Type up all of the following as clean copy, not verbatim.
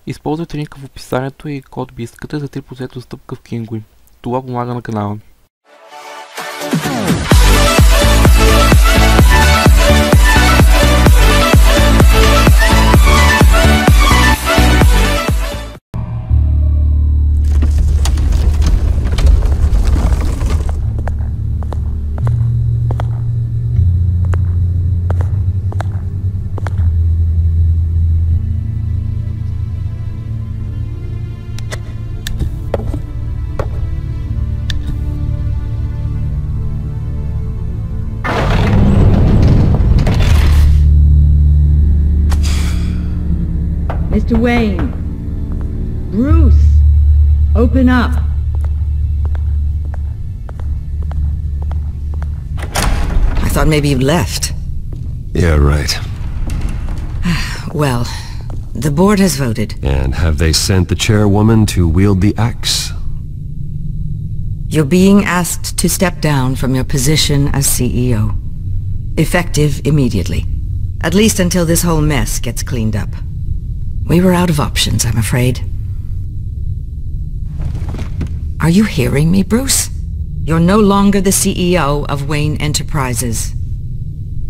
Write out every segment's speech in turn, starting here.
Използвайте линка в описанието и код Biskata за 3% отстъпка в Kinguin. Това помага на канала. Mr. Wayne. Bruce. Open up. I thought maybe you'd left. Yeah, right. Well, the board has voted. And have they sent the chairwoman to wield the axe? You're being asked to step down from your position as CEO. Effective immediately. At least until this whole mess gets cleaned up. We were out of options, I'm afraid. Are you hearing me, Bruce? You're no longer the CEO of Wayne Enterprises.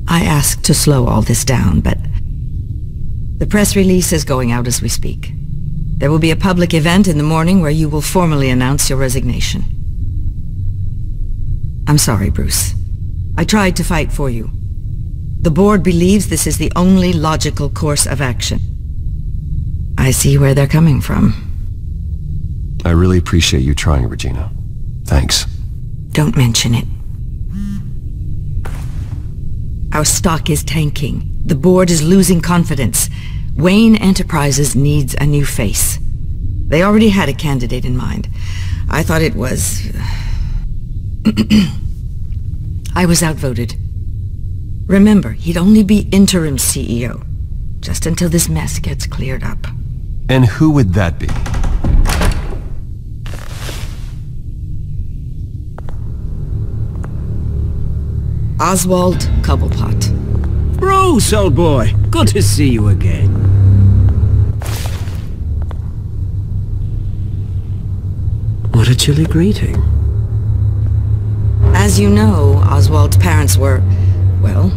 I asked to slow all this down, but the press release is going out as we speak. There will be a public event in the morning where you will formally announce your resignation. I'm sorry, Bruce. I tried to fight for you. The board believes this is the only logical course of action. I see where they're coming from. I really appreciate you trying, Regina. Thanks. Don't mention it. Our stock is tanking. The board is losing confidence. Wayne Enterprises needs a new face. They already had a candidate in mind. I thought it was... I was outvoted. Remember, he'd only be interim CEO, just until this mess gets cleared up. And who would that be? Oswald Cobblepot. Bruce, old boy. Good to see you again. What a chilly greeting. As you know, Oswald's parents were, well,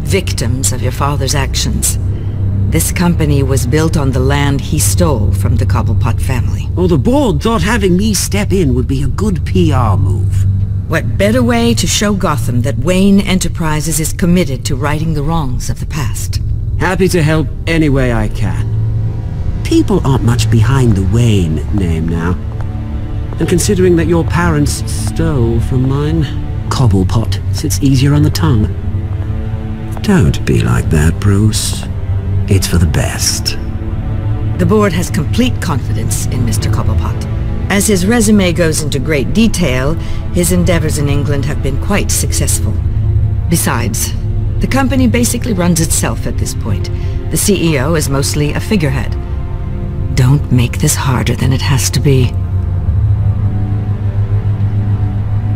victims of your father's actions. This company was built on the land he stole from the Cobblepot family. Oh, the board thought having me step in would be a good PR move. What better way to show Gotham that Wayne Enterprises is committed to righting the wrongs of the past? Happy to help any way I can. People aren't much behind the Wayne name now. And considering that your parents stole from mine, Cobblepot sits easier on the tongue. Don't be like that, Bruce. It's for the best. The board has complete confidence in Mr. Cobblepot. As his resume goes into great detail, his endeavors in England have been quite successful. Besides, the company basically runs itself at this point. The CEO is mostly a figurehead. Don't make this harder than it has to be.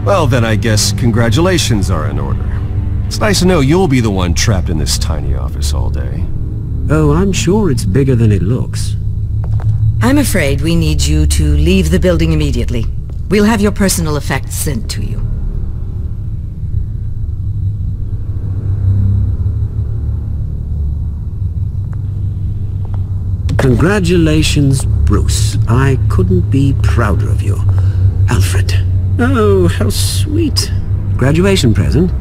Well, then I guess congratulations are in order. It's nice to know you'll be the one trapped in this tiny office all day. Oh, I'm sure it's bigger than it looks. I'm afraid we need you to leave the building immediately. We'll have your personal effects sent to you. Congratulations, Bruce. I couldn't be prouder of you. Alfred. Oh, how sweet. Graduation present?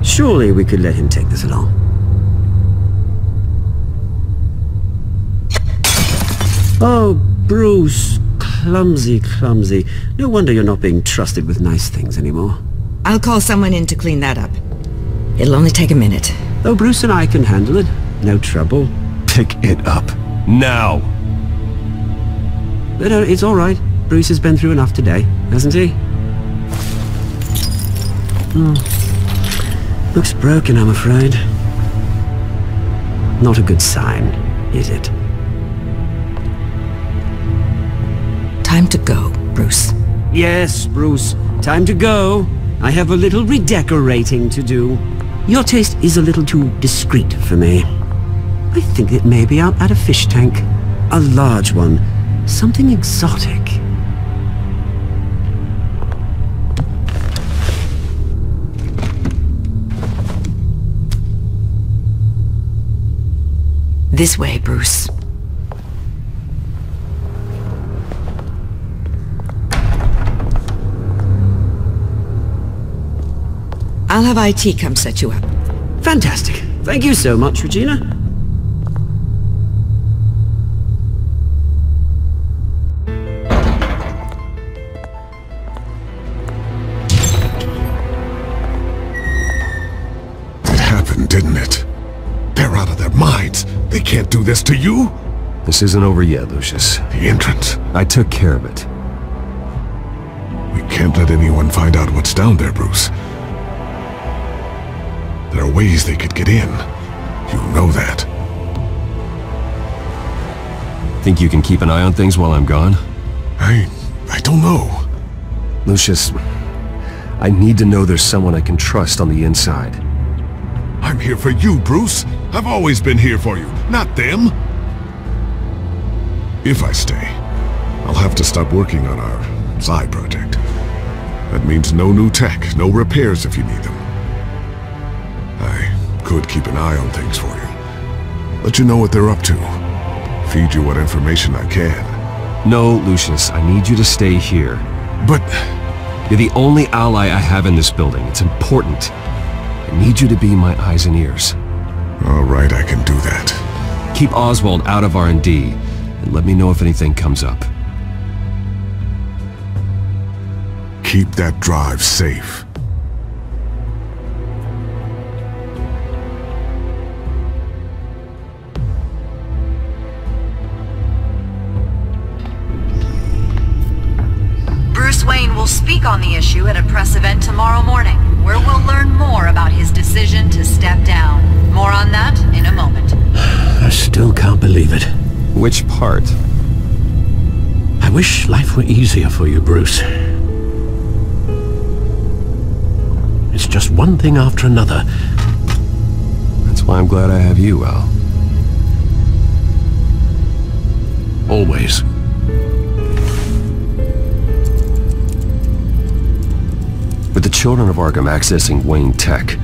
Surely we could let him take this along. Oh, Bruce. Clumsy, clumsy. No wonder you're not being trusted with nice things anymore. I'll call someone in to clean that up. It'll only take a minute. Oh, Bruce and I can handle it. No trouble. Pick it up. Now! But it's all right. Bruce has been through enough today, hasn't he? Looks broken, I'm afraid. Not a good sign, is it? Time to go, Bruce. Yes, Bruce. Time to go. I have a little redecorating to do. Your taste is a little too discreet for me. I think it may be out at a fish tank. A large one. Something exotic. This way, Bruce. I'll have IT come set you up. Fantastic. Thank you so much, Regina. It happened, didn't it? They're out of their minds. They can't do this to you. This isn't over yet, Lucius. The entrance. I took care of it. We can't let anyone find out what's down there, Bruce. There are ways they could get in. You know that. Think you can keep an eye on things while I'm gone? I don't know. Lucius, I need to know there's someone I can trust on the inside. I'm here for you, Bruce. I've always been here for you, not them. If I stay, I'll have to stop working on our side project. That means no new tech, no repairs if you need them. I could keep an eye on things for you. Let you know what they're up to. Feed you what information I can. No, Lucius, I need you to stay here. But You're the only ally I have in this building. It's important. I need you to be my eyes and ears. all right, I can do that. Keep Oswald out of R&D, and let me know if anything comes up. Keep that drive safe. Bruce Wayne will speak on the issue at a press event tomorrow morning, where we'll learn more about his decision to step down. More on that in a moment. I still can't believe it. Which part? I wish life were easier for you, Bruce. It's just one thing after another. That's why I'm glad I have you, Al. Always. With the children of Arkham accessing Wayne Tech,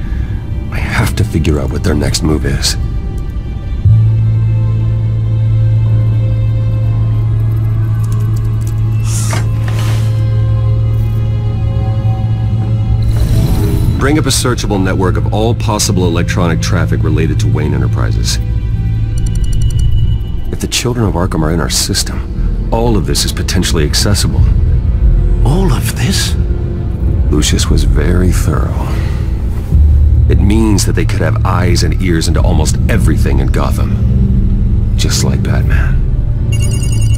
I have to figure out what their next move is. Bring up a searchable network of all possible electronic traffic related to Wayne Enterprises. If the children of Arkham are in our system, all of this is potentially accessible. All of this? Lucius was very thorough. It means that they could have eyes and ears into almost everything in Gotham. Just like Batman.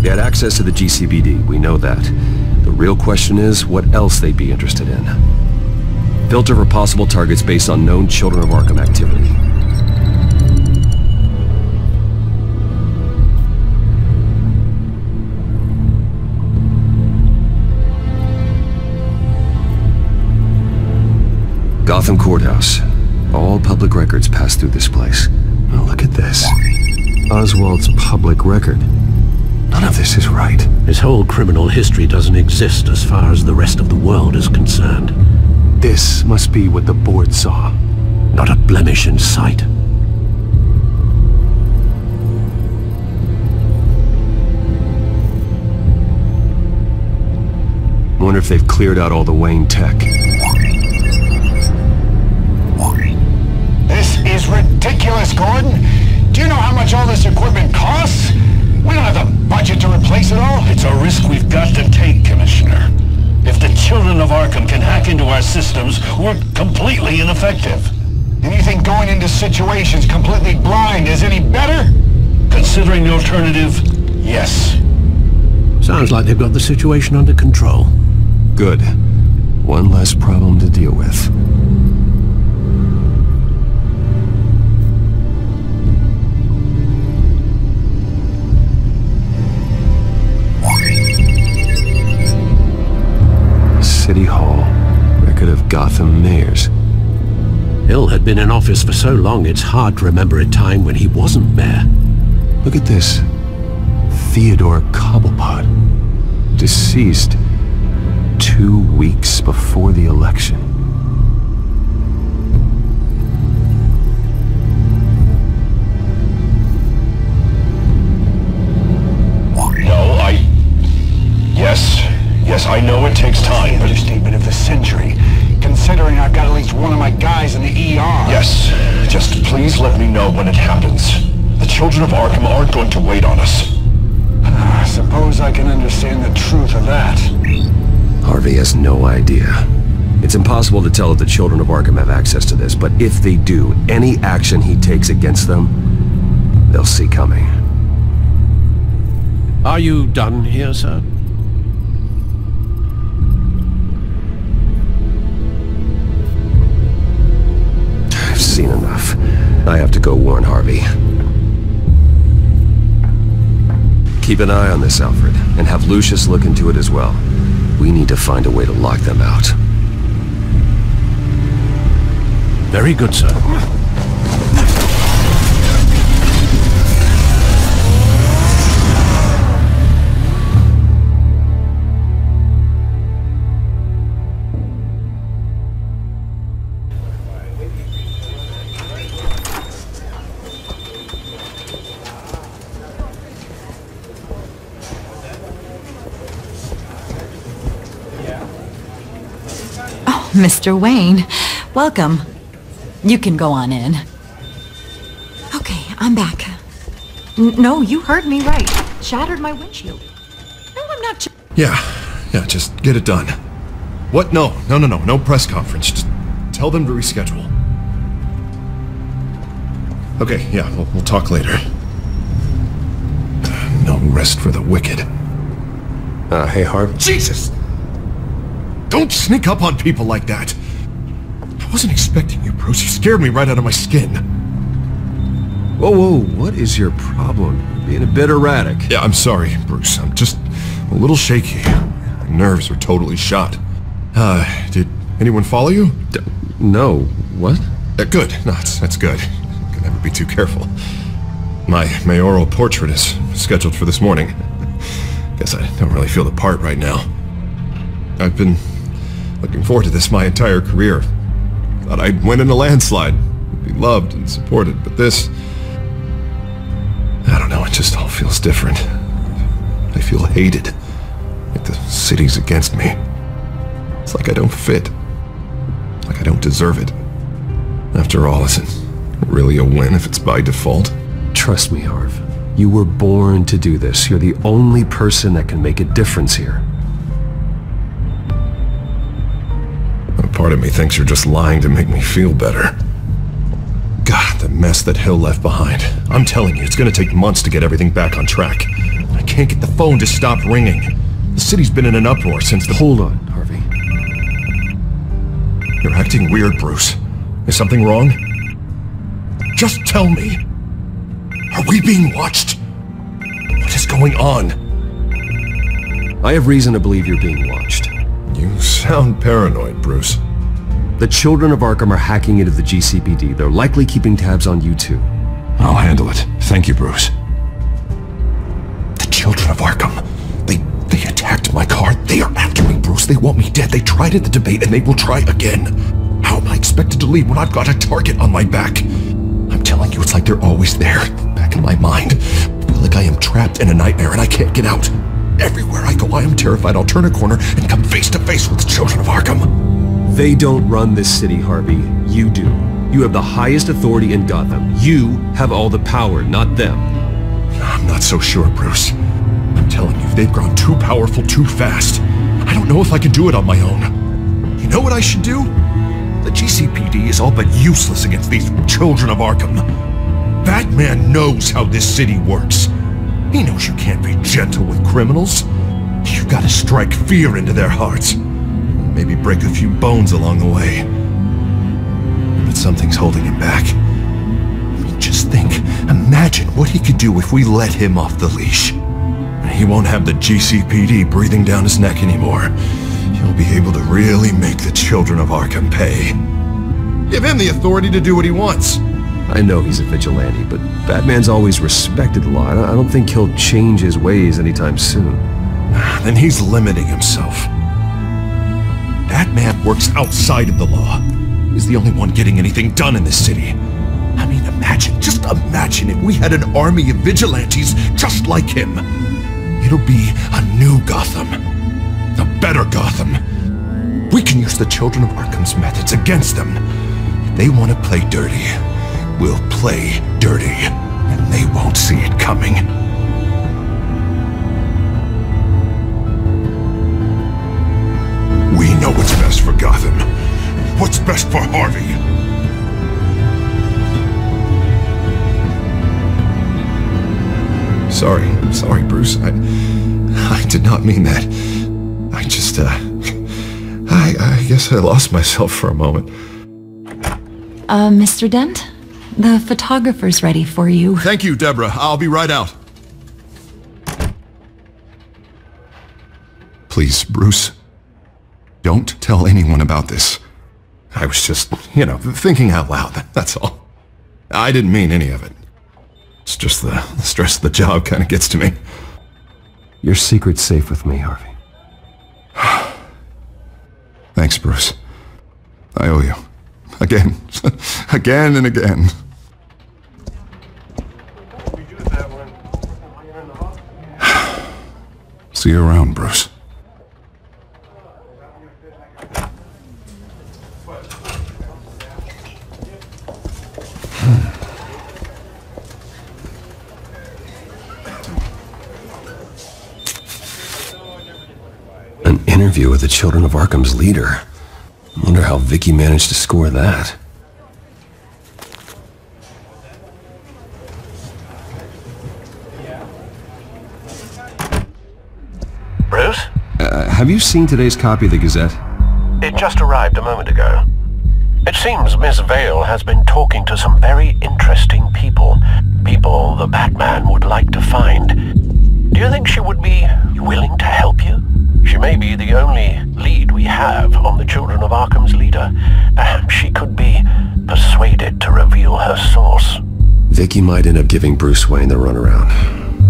They had access to the GCPD, we know that. The real question is what else they'd be interested in. Filter for possible targets based on known Children of Arkham activity. Gotham Courthouse. All public records pass through this place. Now look at this. Oswald's public record. None of this is right. His whole criminal history doesn't exist as far as the rest of the world is concerned. This must be what the board saw. Not a blemish in sight. Wonder if they've cleared out all the Wayne tech. This is ridiculous, Gordon. Do you know how much all this equipment costs? We don't have the budget to replace it all. It's a risk we've got to take, Commissioner. If the children of Arkham can hack into our systems, we're completely ineffective. And you think going into situations completely blind is any better? Considering the alternative, yes. Sounds like they've got the situation under control. Good. One less problem to deal with. City Hall. Record of Gotham mayors. Hill had been in office for so long it's hard to remember a time when he wasn't mayor. Look at this. Theodore Cobblepot, deceased 2 weeks before the election. Yes, I know it takes time, but... Understatement of the century, considering I've got at least one of my guys in the ER. Yes, just please let me know when it happens. The children of Arkham aren't going to wait on us. I suppose I can understand the truth of that. Harvey has no idea. It's impossible to tell if the children of Arkham have access to this, but if they do, any action he takes against them, they'll see coming. Are you done here, sir? I've seen enough. I have to go warn Harvey. Keep an eye on this, Alfred, and have Lucius look into it as well. We need to find a way to lock them out. Very good, sir. Mr. Wayne, welcome. You can go on in. Okay, I'm back. No, you heard me right. Shattered my windshield. No, I'm not... Yeah, just get it done. What? No press conference. Just tell them to reschedule. Okay, yeah, we'll talk later. No rest for the wicked. Hey, Harvey. Jesus! Don't sneak up on people like that! I wasn't expecting you, Bruce. You scared me right out of my skin. Whoa, what is your problem? You're being a bit erratic. Yeah, I'm sorry, Bruce. I'm just a little shaky. My nerves are totally shot. Did anyone follow you? No. What? Good. No, that's good. Can never be too careful. My mayoral portrait is scheduled for this morning. Guess I don't really feel the part right now. I've been looking forward to this my entire career. Thought I'd win in a landslide, be loved and supported, but this... I don't know, it just all feels different. I feel hated, like the city's against me. It's like I don't fit, like I don't deserve it. After all, is it really a win if it's by default? Trust me, Harv. You were born to do this. You're the only person that can make a difference here. Part of me thinks you're just lying to make me feel better. God, the mess that Hill left behind. I'm telling you, it's gonna take months to get everything back on track. I can't get the phone to stop ringing. The city's been in an uproar since the... Hold on, Harvey. You're acting weird, Bruce. Is something wrong? Just tell me. Are we being watched? What is going on? I have reason to believe you're being watched. You sound paranoid, Bruce. The children of Arkham are hacking into the GCPD. They're likely keeping tabs on you too. I'll handle it. Thank you, Bruce. The children of Arkham. They attacked my car. They are after me, Bruce. They want me dead. They tried at the debate and they will try again. How am I expected to leave when I've got a target on my back? I'm telling you, it's like they're always there, back in my mind. I feel like I am trapped in a nightmare and I can't get out. Everywhere I go, I am terrified I'll turn a corner and come face to face with the children of Arkham. They don't run this city, Harvey. You do. You have the highest authority in Gotham. You have all the power, not them. I'm not so sure, Bruce. I'm telling you, they've grown too powerful too fast. I don't know if I can do it on my own. You know what I should do? The GCPD is all but useless against these children of Arkham. Batman knows how this city works. He knows you can't be gentle with criminals. You've got to strike fear into their hearts. Maybe break a few bones along the way. But something's holding him back. I mean, just think. Imagine what he could do if we let him off the leash. He won't have the GCPD breathing down his neck anymore. He'll be able to really make the children of Arkham pay. Give him the authority to do what he wants. I know he's a vigilante, but Batman's always respected the law. I don't think he'll change his ways anytime soon. Then he's limiting himself. Batman works outside of the law. He's the only one getting anything done in this city. I mean, just imagine if we had an army of vigilantes just like him. It'll be a new Gotham. A better Gotham. We can use the Children of Arkham's methods against them. If they want to play dirty, we'll play dirty. And they won't see it coming. We know what's best for Gotham. What's best for Harvey. Sorry, Bruce. I did not mean that. I just, I guess I lost myself for a moment. Mr. Dent? The photographer's ready for you. Thank you, Deborah. I'll be right out. Please, Bruce. Don't tell anyone about this. I was just, thinking out loud, that's all. I didn't mean any of it. It's just the stress of the job kind of gets to me. Your secret's safe with me, Harvey. Thanks, Bruce. I owe you. Again. Again and again. See you around, Bruce. An interview with the Children of Arkham's leader. I wonder how Vicky managed to score that. Bruce? Have you seen today's copy of the Gazette? It just arrived a moment ago. It seems Miss Vale has been talking to some very interesting people. People the Batman would like to find. Do you think she would be willing to help you? She may be the only lead we have on the Children of Arkham's leader. Perhaps she could be persuaded to reveal her source. Vicky might end up giving Bruce Wayne the runaround.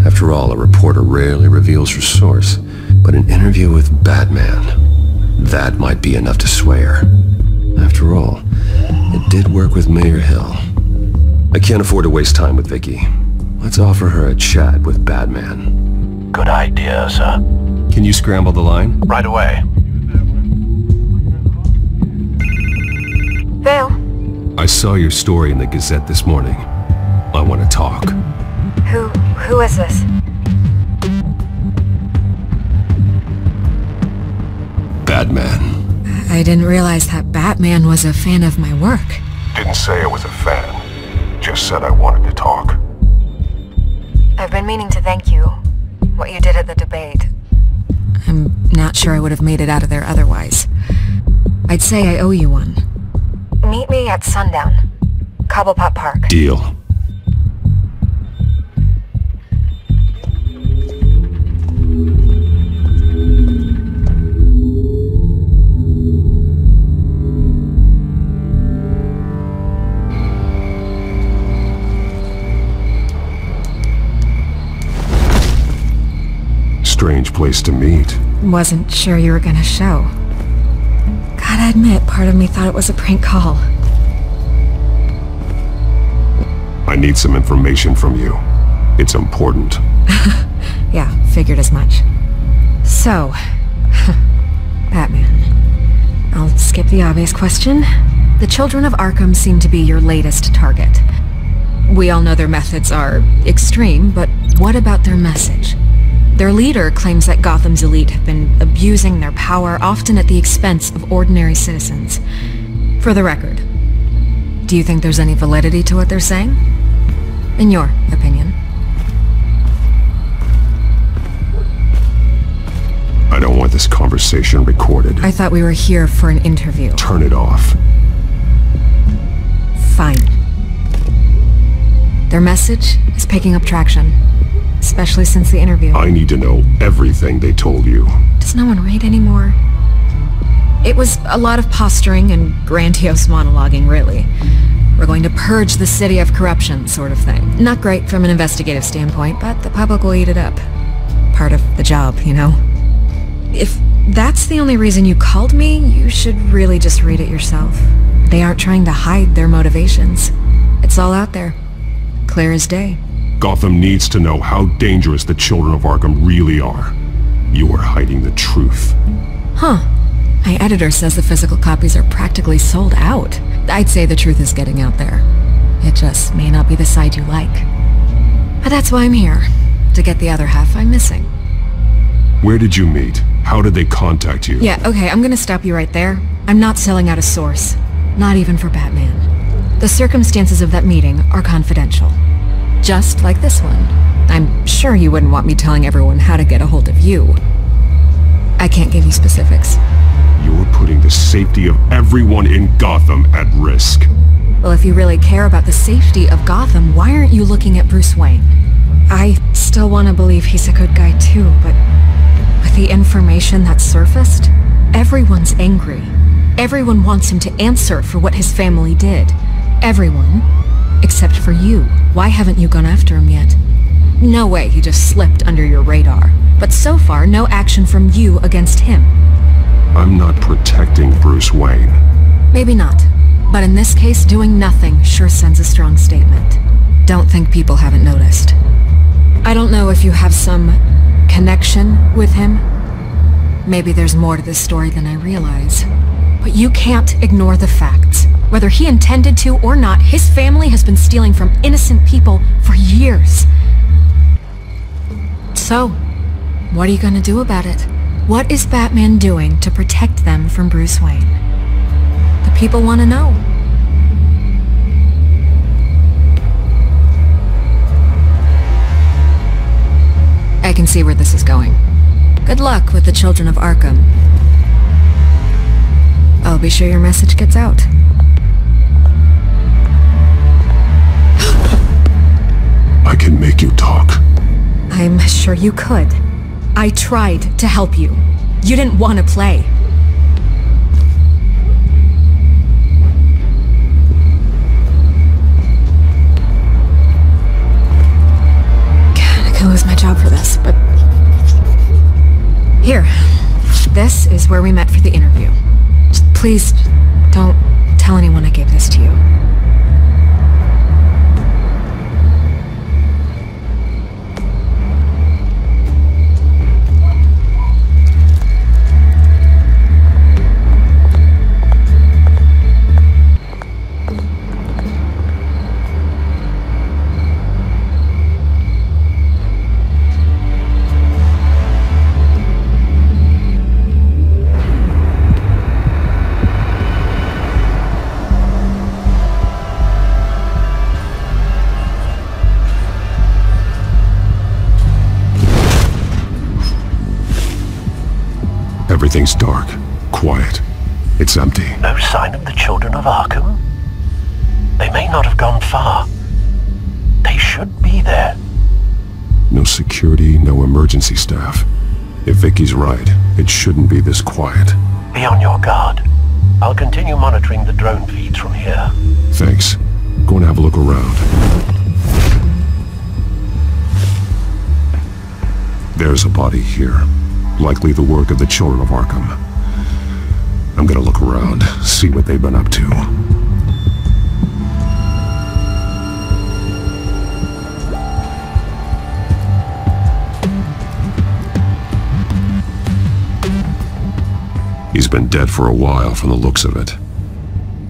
After all, a reporter rarely reveals her source. But an interview with Batman, that might be enough to sway her. After all, it did work with Mayor Hill. I can't afford to waste time with Vicky. Let's offer her a chat with Batman. Good idea, sir. Can you scramble the line? Right away. Vale? I saw your story in the Gazette this morning. I want to talk. Who is this? Batman. I didn't realize that Batman was a fan of my work. Didn't say I was a fan. Just said I wanted to talk. I've been meaning to thank you. What you did at the debate. I'm not sure I would have made it out of there otherwise. I'd say I owe you one. Meet me at sundown. Cobblepot Park. Deal. Strange place to meet. Wasn't sure you were gonna show. Gotta admit, part of me thought it was a prank call. I need some information from you. It's important. Yeah, figured as much. So, Batman. I'll skip the obvious question. The Children of Arkham seem to be your latest target. We all know their methods are extreme, but what about their message? Their leader claims that Gotham's elite have been abusing their power, often at the expense of ordinary citizens. For the record, do you think there's any validity to what they're saying? In your opinion? I don't want this conversation recorded. I thought we were here for an interview. Turn it off. Fine. Their message is picking up traction. Especially since the interview. I need to know everything they told you. Does no one read anymore? It was a lot of posturing and grandiose monologuing, really. We're going to purge the city of corruption, sort of thing. Not great from an investigative standpoint, but the public will eat it up. Part of the job, you know? If that's the only reason you called me, you should really just read it yourself. They aren't trying to hide their motivations. It's all out there. Clear as day. Gotham needs to know how dangerous the children of Arkham really are. You are hiding the truth. Huh. My editor says the physical copies are practically sold out. I'd say the truth is getting out there. It just may not be the side you like. But that's why I'm here. To get the other half I'm missing. Where did you meet? How did they contact you? Yeah, okay, I'm gonna stop you right there. I'm not selling out a source. Not even for Batman. The circumstances of that meeting are confidential. Just like this one. I'm sure you wouldn't want me telling everyone how to get a hold of you. I can't give you specifics. You're putting the safety of everyone in Gotham at risk. Well, if you really care about the safety of Gotham, why aren't you looking at Bruce Wayne? I still want to believe he's a good guy too, but with the information that's surfaced, everyone's angry. Everyone wants him to answer for what his family did. Everyone, except for you. Why haven't you gone after him yet? No way he just slipped under your radar. But so far, no action from you against him. I'm not protecting Bruce Wayne. Maybe not. But in this case, doing nothing sure sends a strong statement. Don't think people haven't noticed. I don't know if you have some connection with him. Maybe there's more to this story than I realize. But you can't ignore the facts. Whether he intended to or not, his family has been stealing from innocent people for years. So, what are you gonna do about it? What is Batman doing to protect them from Bruce Wayne? The people want to know. I can see where this is going. Good luck with the children of Arkham. I'll be sure your message gets out. I can make you talk. I'm sure you could. I tried to help you. You didn't want to play. God, I could lose my job for this, but... Here. This is where we met for the interview. Just please, don't tell anyone I gave this to you. Everything's dark, quiet. It's empty. No sign of the children of Arkham? They may not have gone far. They should be there. No security, no emergency staff. If Vicky's right, it shouldn't be this quiet. Be on your guard. I'll continue monitoring the drone feeds from here. Thanks. Go and have a look around. There's a body here. Likely the work of the children of Arkham. I'm gonna look around, see what they've been up to. He's been dead for a while from the looks of it.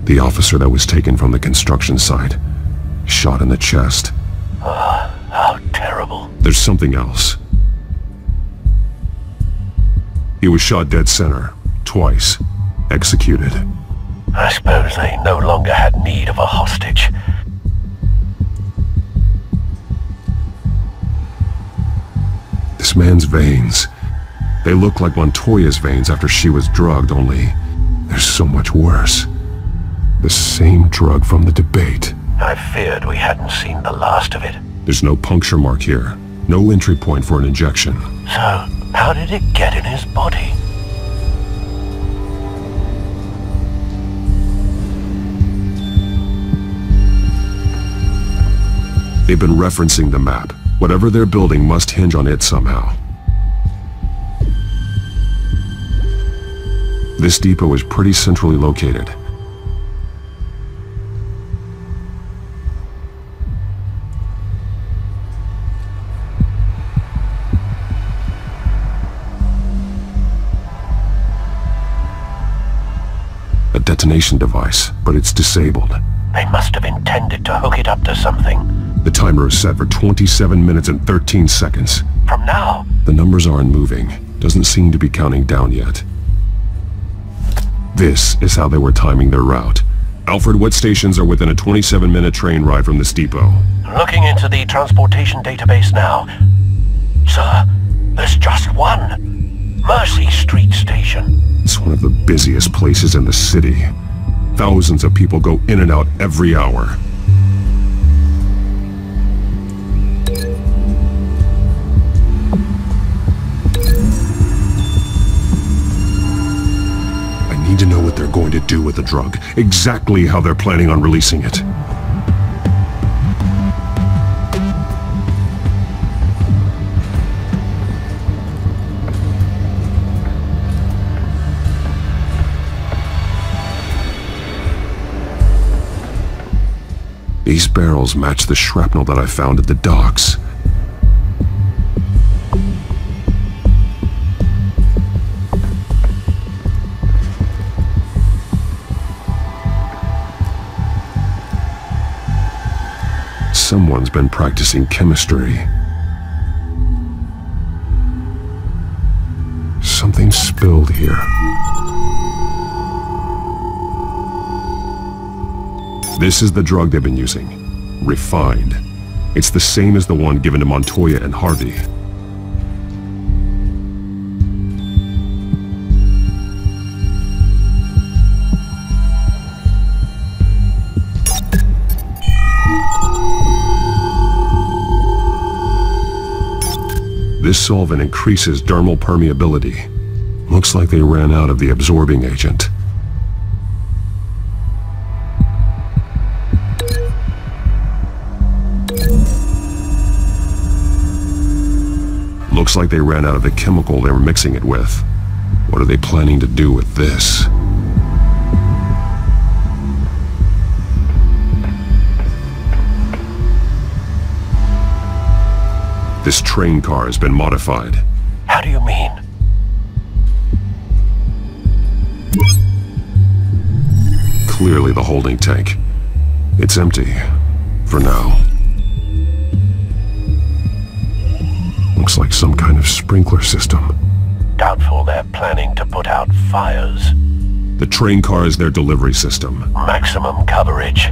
The officer that was taken from the construction site. Shot in the chest. How terrible. There's something else. He was shot dead center, twice, executed. I suppose they no longer had need of a hostage. This man's veins. They look like Montoya's veins after she was drugged, only they're so much worse. The same drug from the debate. I feared we hadn't seen the last of it. There's no puncture mark here. No entry point for an injection. So, how did it get in his body? They've been referencing the map. Whatever they're building must hinge on it somehow. This depot is pretty centrally located. A detonation device, but it's disabled. They must have intended to hook it up to something. The timer is set for 27 minutes and 13 seconds. From now? The numbers aren't moving. Doesn't seem to be counting down yet. This is how they were timing their route. Alfred, what stations are within a 27-minute train ride from this depot? Looking into the transportation database now. Sir, there's just one. Mercy Street Station. It's one of the busiest places in the city. Thousands of people go in and out every hour. I need to know what they're going to do with the drug. Exactly how they're planning on releasing it. These barrels match the shrapnel that I found at the docks. Someone's been practicing chemistry. Something spilled here. This is the drug they've been using. Refined. It's the same as the one given to Montoya and Harvey. This solvent increases dermal permeability. Looks like they ran out of the absorbing agent. Looks like they ran out of the chemical they were mixing it with. What are they planning to do with this? This train car has been modified. How do you mean? Clearly the holding tank. It's empty. For now. Looks like some kind of sprinkler system. Doubtful they're planning to put out fires. The train car is their delivery system. Maximum coverage.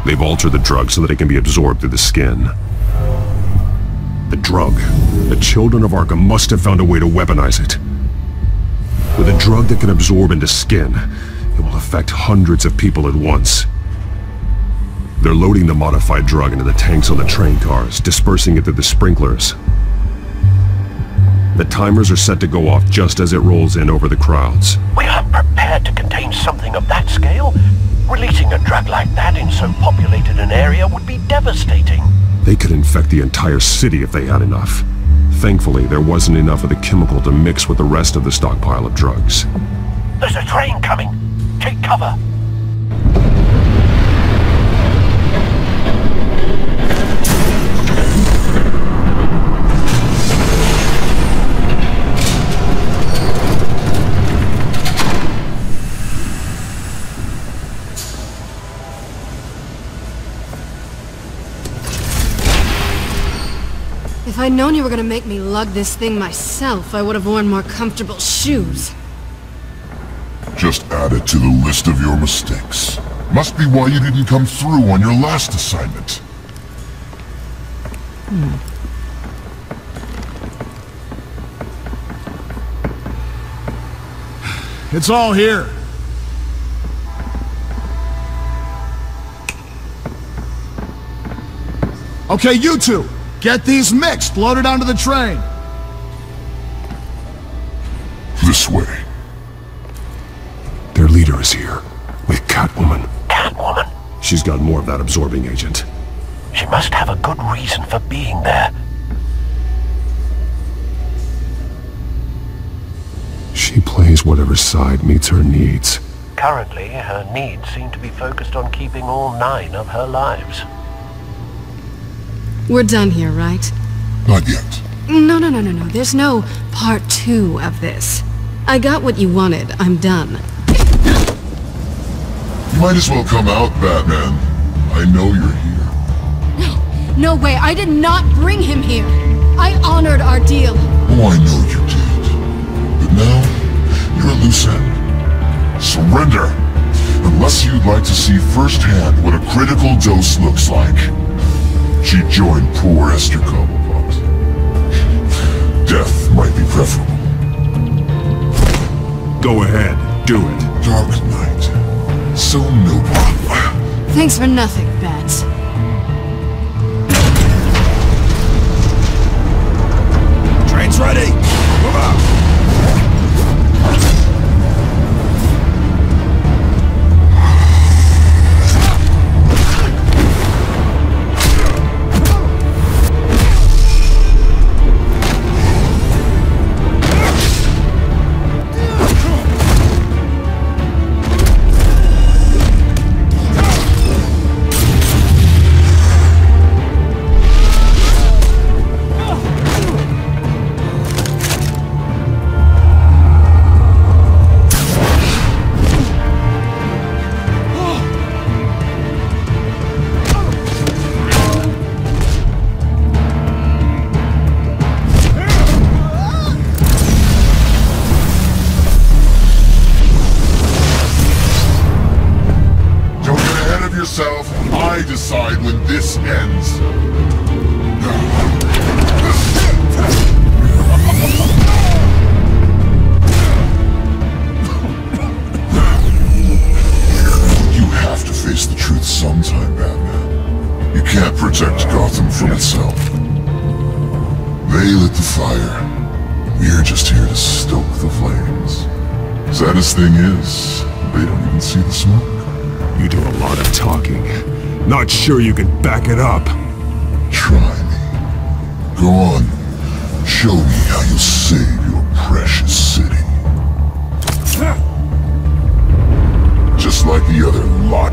They've altered the drug so that it can be absorbed through the skin. The drug. The children of Arkham must have found a way to weaponize it. With a drug that can absorb into skin, it will affect hundreds of people at once. They're loading the modified drug into the tanks on the train cars, dispersing it through the sprinklers. The timers are set to go off just as it rolls in over the crowds. We aren't prepared to contain something of that scale. Releasing a drug like that in so populated an area would be devastating. They could infect the entire city if they had enough. Thankfully, there wasn't enough of the chemical to mix with the rest of the stockpile of drugs. There's a train coming. Take cover. If I'd known you were gonna make me lug this thing myself, I would have worn more comfortable shoes. Just add it to the list of your mistakes. Must be why you didn't come through on your last assignment. It's all here. Okay, you two! Get these mixed, loaded onto the train! This way. Their leader is here, with Catwoman. Catwoman? She's got more of that absorbing agent. She must have a good reason for being there. She plays whatever side meets her needs. Currently, her needs seem to be focused on keeping all 9 of her lives. We're done here, right? Not yet. No. There's no part 2 of this. I got what you wanted. I'm done. You might as well come out, Batman. I know you're here. No way. I did not bring him here. I honored our deal. Oh, I know you did. But now, you're a loose end. Surrender! Unless you'd like to see firsthand what a critical dose looks like. She joined poor Esther Cobblepot. Death might be preferable. Go ahead, do it. Dark Knight. So noble. Thanks for nothing, Bats. Train's ready! Move out! I decide when this ends. You have to face the truth sometime, Batman. You can't protect Gotham from itself. They lit the fire. We're just here to stoke the flames. Saddest thing is, they don't even see the smoke. You do a lot of talking. Not sure you can back it up. Try me. Go on. Show me how you'll save your precious city. Just like the other lot.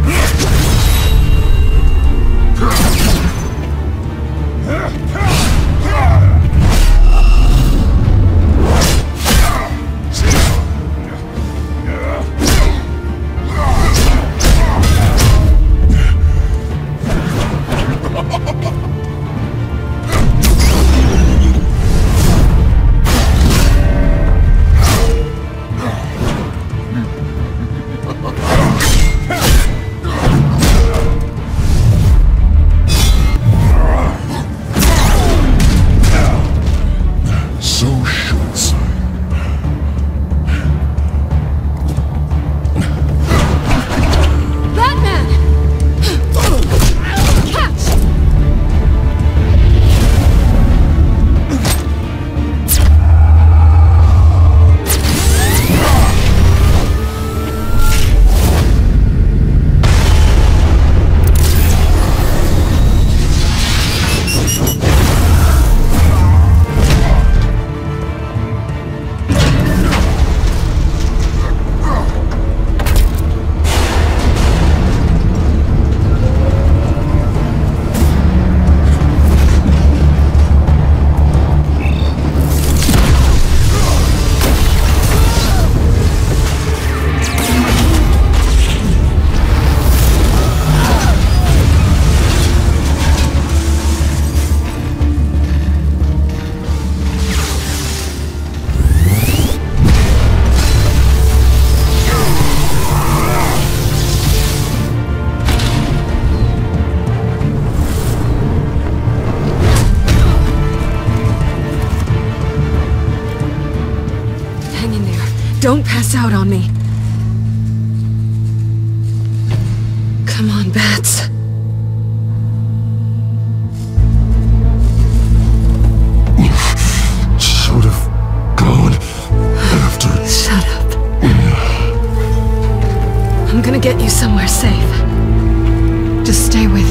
out on me. Come on, bats. Should have gone after... Shut up. I'm gonna get you somewhere safe. Just stay with